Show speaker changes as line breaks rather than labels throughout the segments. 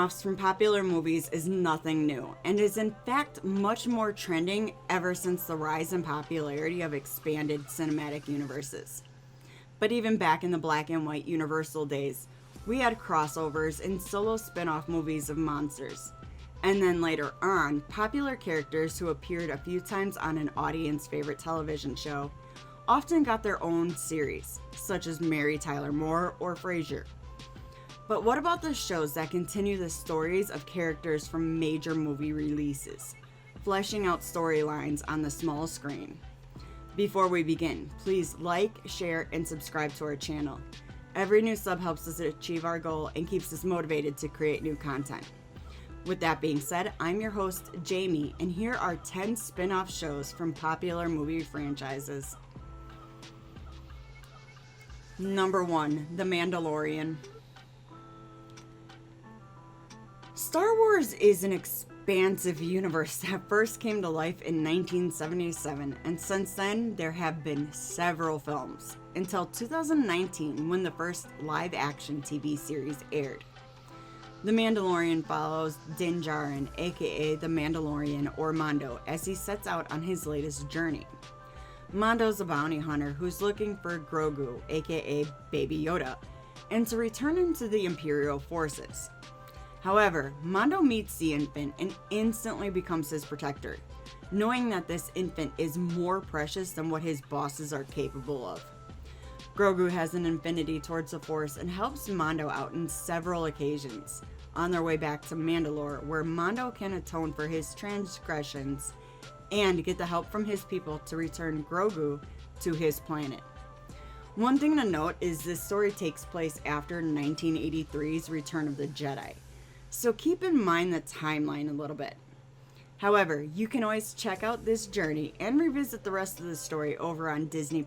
spin-offs from popular movies is nothing new, and is in fact much more trending ever since the rise in popularity of expanded cinematic universes. But even back in the black and white Universal days, we had crossovers and solo spin-off movies of monsters. And then later on, popular characters who appeared a few times on an audience favorite television show often got their own series, such as Mary Tyler Moore or Frasier. But what about the shows that continue the stories of characters from major movie releases, fleshing out storylines on the small screen? Before we begin, please like, share, and subscribe to our channel. Every new sub helps us achieve our goal and keeps us motivated to create new content. With that being said, I'm your host, Jamie, and here are 10 spin-off shows from popular movie franchises. Number 1, The Mandalorian. Star Wars is an expansive universe that first came to life in 1977, and since then there have been several films, until 2019 when the first live-action TV series aired. The Mandalorian follows Din Djarin, aka the Mandalorian or Mando, as he sets out on his latest journey. Mando's a bounty hunter who's looking for Grogu, aka Baby Yoda, and to return him to the Imperial forces. However, Mando meets the infant and instantly becomes his protector, knowing that this infant is more precious than what his bosses are capable of. Grogu has an affinity towards the Force and helps Mando out in several occasions, on their way back to Mandalore, where Mando can atone for his transgressions and get the help from his people to return Grogu to his planet. One thing to note is this story takes place after 1983's Return of the Jedi, so keep in mind the timeline a little bit. However, you can always check out this journey and revisit the rest of the story over on Disney+.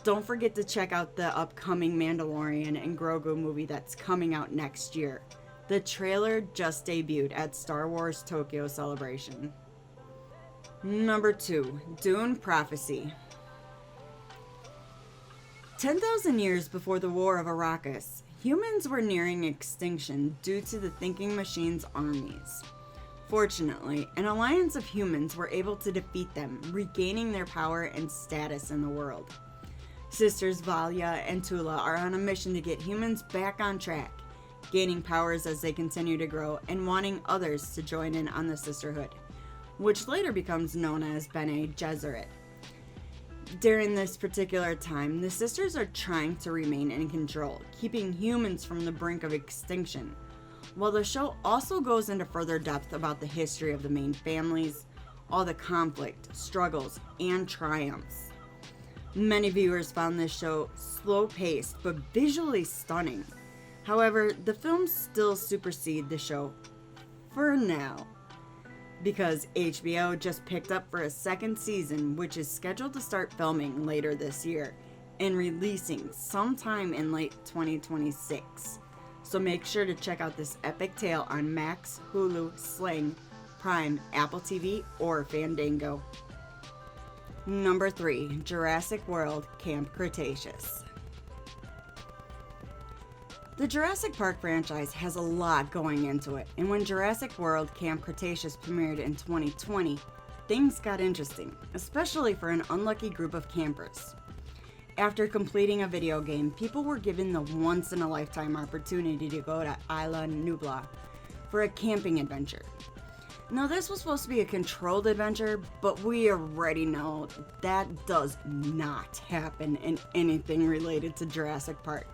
Don't forget to check out the upcoming Mandalorian and Grogu movie that's coming out next year. The trailer just debuted at Star Wars Tokyo Celebration. Number 2, Dune Prophecy. 10,000 years before the War of Arrakis, humans were nearing extinction due to the thinking machine's armies. Fortunately, an alliance of humans were able to defeat them, regaining their power and status in the world. Sisters Valia and Tula are on a mission to get humans back on track, gaining powers as they continue to grow and wanting others to join in on the sisterhood, which later becomes known as Bene Gesserit. During this particular time, the sisters are trying to remain in control, keeping humans from the brink of extinction, while the show also goes into further depth about the history of the main families, all the conflict, struggles, and triumphs. Many viewers found this show slow-paced but visually stunning. However, the films still supersede the show for now, because HBO just picked up for a second season, which is scheduled to start filming later this year and releasing sometime in late 2026. So make sure to check out this epic tale on Max, Hulu, Sling, Prime, Apple TV, or Fandango. Number 3, Jurassic World Camp Cretaceous. The Jurassic Park franchise has a lot going into it, and when Jurassic World Camp Cretaceous premiered in 2020, things got interesting, especially for an unlucky group of campers. After completing a video game, people were given the once-in-a-lifetime opportunity to go to Isla Nublar for a camping adventure. Now, this was supposed to be a controlled adventure, but we already know that does not happen in anything related to Jurassic Park.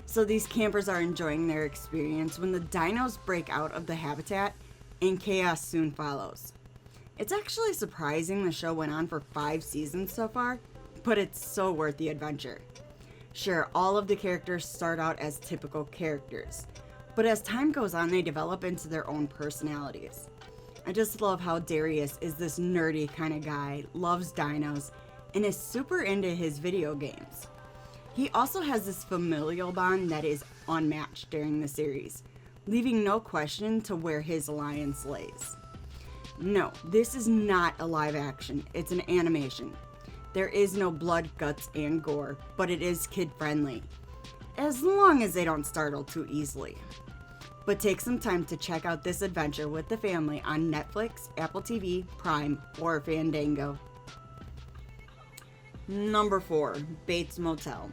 So these campers are enjoying their experience when the dinos break out of the habitat and chaos soon follows. It's actually surprising the show went on for 5 seasons so far, but it's so worth the adventure. Sure, all of the characters start out as typical characters, but as time goes on, they develop into their own personalities. I just love how Darius is this nerdy kind of guy, loves dinos, and is super into his video games. He also has this familial bond that is unmatched during the series, leaving no question to where his alliance lays. No, this is not a live action, it's an animation. There is no blood, guts, and gore, but it is kid friendly, as long as they don't startle too easily. But take some time to check out this adventure with the family on Netflix, Apple TV, Prime, or Fandango. Number 4, Bates Motel.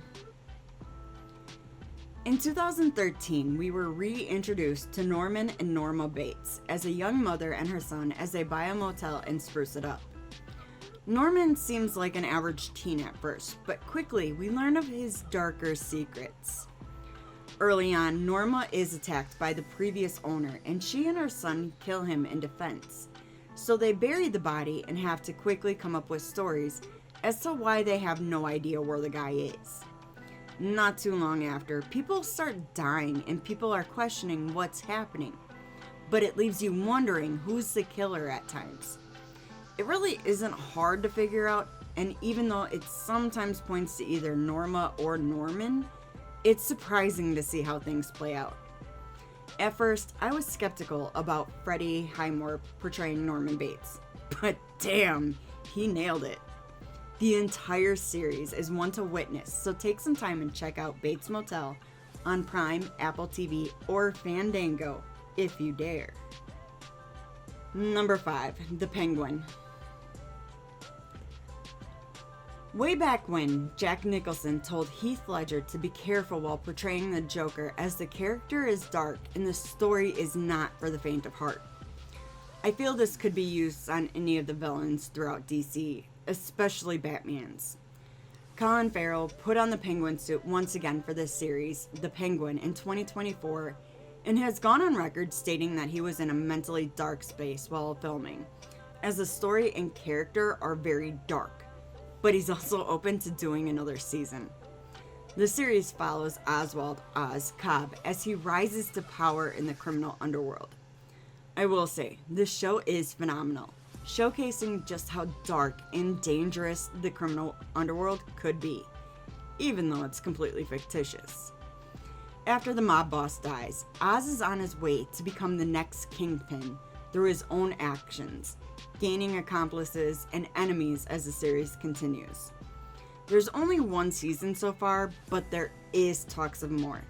In 2013, we were reintroduced to Norman and Norma Bates as a young mother and her son as they buy a motel and spruce it up. Norman seems like an average teen at first, but quickly we learn of his darker secrets. Early on, Norma is attacked by the previous owner, and she and her son kill him in defense. So they bury the body and have to quickly come up with stories as to why they have no idea where the guy is. Not too long after, people start dying and people are questioning what's happening, but it leaves you wondering who's the killer at times. It really isn't hard to figure out, and even though it sometimes points to either Norma or Norman, it's surprising to see how things play out. At first, I was skeptical about Freddie Highmore portraying Norman Bates, but damn, he nailed it. The entire series is one to witness, so take some time and check out Bates Motel on Prime, Apple TV, or Fandango if you dare. Number 5, The Penguin. Way back when, Jack Nicholson told Heath Ledger to be careful while portraying the Joker, as the character is dark and the story is not for the faint of heart. I feel this could be used on any of the villains throughout DC, especially Batman's. Colin Farrell put on the Penguin suit once again for this series, The Penguin, in 2024, and has gone on record stating that he was in a mentally dark space while filming, as the story and character are very dark. But he's also open to doing another season. The series follows Oswald Oz Cobb as he rises to power in the criminal underworld. I will say, this show is phenomenal, showcasing just how dark and dangerous the criminal underworld could be, even though it's completely fictitious. After the mob boss dies, Oz is on his way to become the next kingpin through his own actions, gaining accomplices and enemies as the series continues. There's only one season so far, but there is talks of more.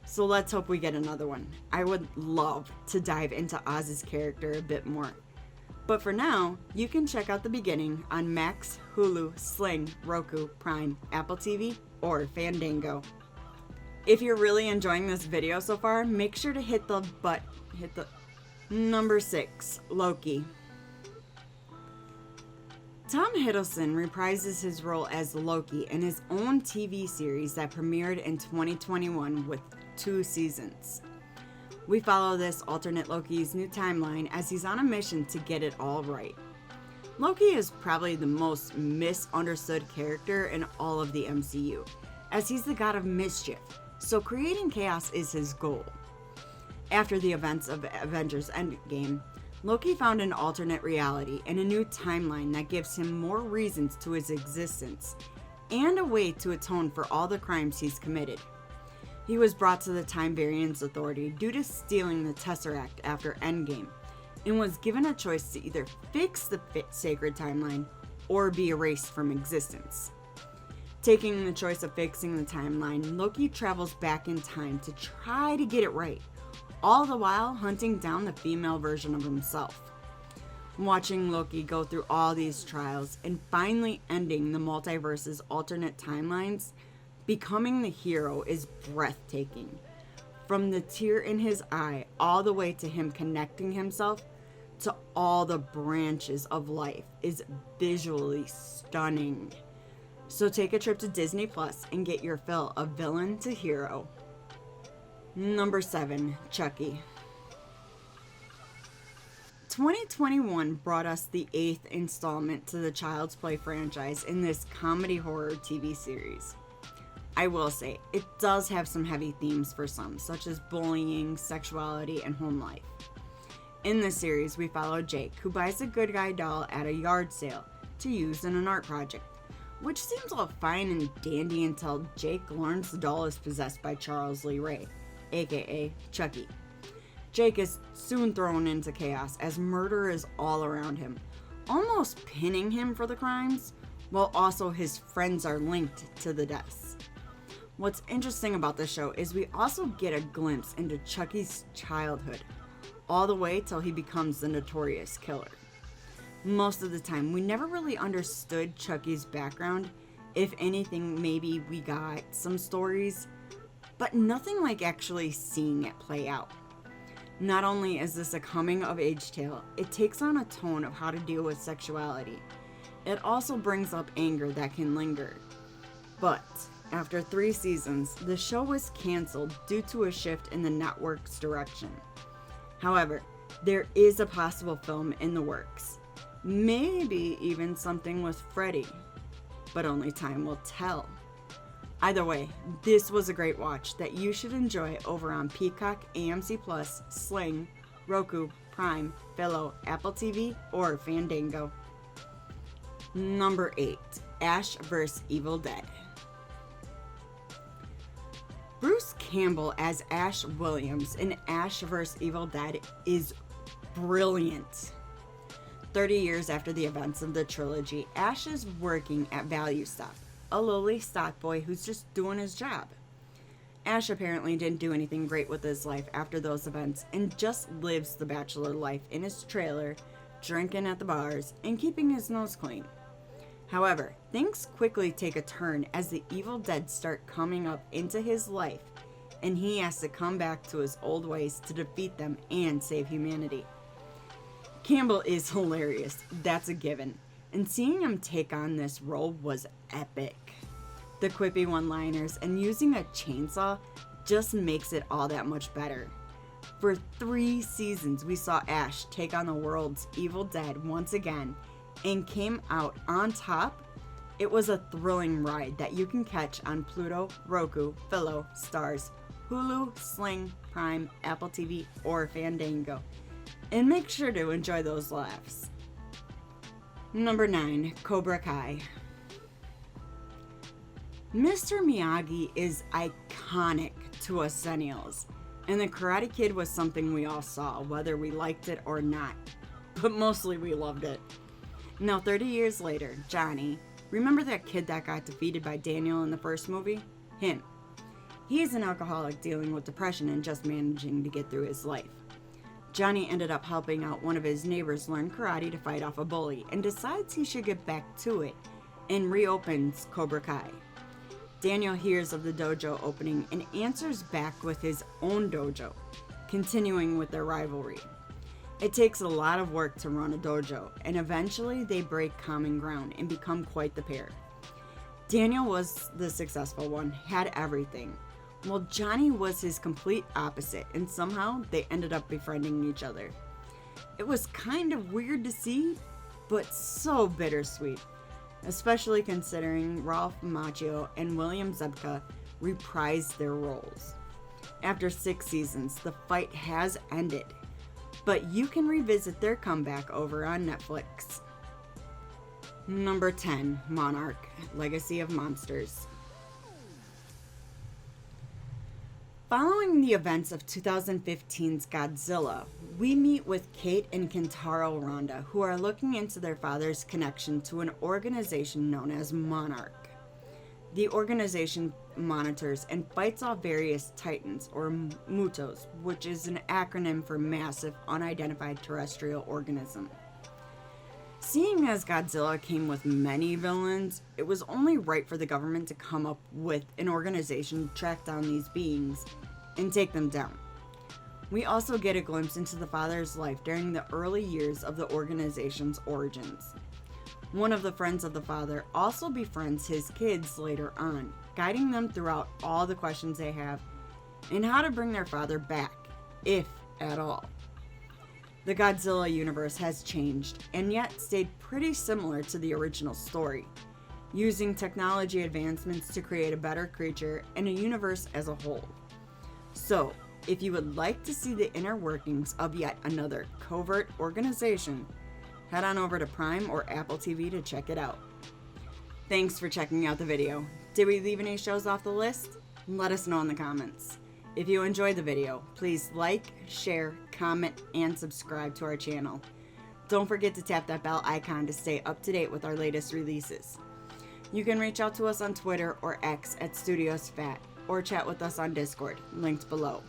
So let's hope we get another one. I would love to dive into Oz's character a bit more. But for now, you can check out the beginning on Max, Hulu, Sling, Roku, Prime, Apple TV, or Fandango. If you're really enjoying this video so far, make sure to hit the Number 6, Loki. Tom Hiddleston reprises his role as Loki in his own TV series that premiered in 2021 with 2 seasons. We follow this alternate Loki's new timeline as he's on a mission to get it all right. Loki is probably the most misunderstood character in all of the MCU, as he's the god of mischief, so creating chaos is his goal. After the events of Avengers Endgame, Loki found an alternate reality and a new timeline that gives him more reasons to his existence and a way to atone for all the crimes he's committed. He was brought to the Time Variance Authority due to stealing the Tesseract after Endgame, and was given a choice to either fix the sacred timeline or be erased from existence. Taking the choice of fixing the timeline, Loki travels back in time to try to get it right, all the while hunting down the female version of himself. Watching Loki go through all these trials and finally ending the multiverse's alternate timelines, becoming the hero is breathtaking. From the tear in his eye all the way to him connecting himself to all the branches of life is visually stunning. So take a trip to Disney Plus and get your fill of villain to hero. Number 7, Chucky. 2021 brought us the 8th installment to the Child's Play franchise in this comedy horror TV series. I will say, it does have some heavy themes for some, such as bullying, sexuality, and home life. In this series, we follow Jake, who buys a good guy doll at a yard sale to use in an art project, which seems all fine and dandy until Jake learns the doll is possessed by Charles Lee Ray, aka Chucky. Jake is soon thrown into chaos as murder is all around him, almost pinning him for the crimes, while also his friends are linked to the deaths. What's interesting about the show is we also get a glimpse into Chucky's childhood, all the way till he becomes the notorious killer. Most of the time, we never really understood Chucky's background. If anything, maybe we got some stories, but nothing like actually seeing it play out. Not only is this a coming-of-age tale, it takes on a tone of how to deal with sexuality. It also brings up anger that can linger. But after 3 seasons, the show was canceled due to a shift in the network's direction. However, there is a possible film in the works. Maybe even something with Freddy, but only time will tell. Either way, this was a great watch that you should enjoy over on Peacock, AMC+, Sling, Roku, Prime, Philo, Apple TV, or Fandango. Number 8. Ash vs. Evil Dead. Bruce Campbell as Ash Williams in Ash vs. Evil Dead is brilliant. 30 years after the events of the trilogy, Ash is working at Value Stop, a lowly stock boy who's just doing his job. Ash apparently didn't do anything great with his life after those events and just lives the bachelor life in his trailer, drinking at the bars and keeping his nose clean. However, things quickly take a turn as the Evil Dead start coming up into his life, and he has to come back to his old ways to defeat them and save humanity. Campbell is hilarious, that's a given, and seeing him take on this role was epic. The quippy one-liners and using a chainsaw just makes it all that much better. For 3 seasons, we saw Ash take on the world's Evil Dead once again, and came out on top. It was a thrilling ride that you can catch on Pluto, Roku, Philo, Stars, Hulu, Sling, Prime, Apple TV, or Fandango. And make sure to enjoy those laughs. Number 9. Cobra Kai. Mr. Miyagi is iconic to us Sennials, and the Karate Kid was something we all saw, whether we liked it or not. But mostly we loved it. Now, 30 years later, Johnny, remember that kid that got defeated by Daniel in the first movie? Him. He's an alcoholic dealing with depression and just managing to get through his life. Johnny ended up helping out one of his neighbors learn karate to fight off a bully and decides he should get back to it and reopens Cobra Kai. Daniel hears of the dojo opening and answers back with his own dojo, continuing with their rivalry. It takes a lot of work to run a dojo, and eventually they break common ground and become quite the pair. Daniel was the successful one, had everything, while Johnny was his complete opposite, and somehow they ended up befriending each other. It was kind of weird to see, but so bittersweet, especially considering Ralph Macchio and William Zabka reprised their roles. After 6 seasons, the fight has ended, but you can revisit their comeback over on Netflix. Number 10. Monarch, Legacy of Monsters. Following the events of 2015's Godzilla, we meet with Kate and Kentaro Ronda, who are looking into their father's connection to an organization known as Monarch. The organization monitors and fights off various titans, or MUTOs, which is an acronym for Massive Unidentified Terrestrial Organism. Seeing as Godzilla came with many villains, it was only right for the government to come up with an organization to track down these beings and take them down. We also get a glimpse into the father's life during the early years of the organization's origins. One of the friends of the father also befriends his kids later on, guiding them throughout all the questions they have and how to bring their father back, if at all. The Godzilla universe has changed and yet stayed pretty similar to the original story, using technology advancements to create a better creature and a universe as a whole. So, if you would like to see the inner workings of yet another covert organization, head on over to Prime or Apple TV to check it out. Thanks for checking out the video. Did we leave any shows off the list? Let us know in the comments. If you enjoyed the video, please like, share, comment, and subscribe to our channel. Don't forget to tap that bell icon to stay up to date with our latest releases. You can reach out to us on Twitter or X at StudiosFat, or chat with us on Discord, linked below.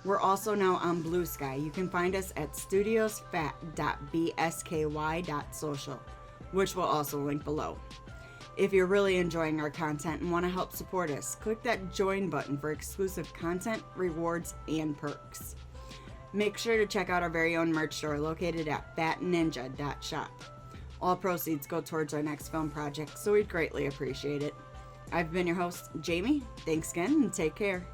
We're also now on Blue Sky. You can find us at studiosfat.bsky.social, which will also link below. If you're really enjoying our content and want to help support us, click that join button for exclusive content, rewards, and perks. Make sure to check out our very own merch store located at fatninja.shop. All proceeds go towards our next film project, so we'd greatly appreciate it. I've been your host, Jamie. Thanks again, and take care.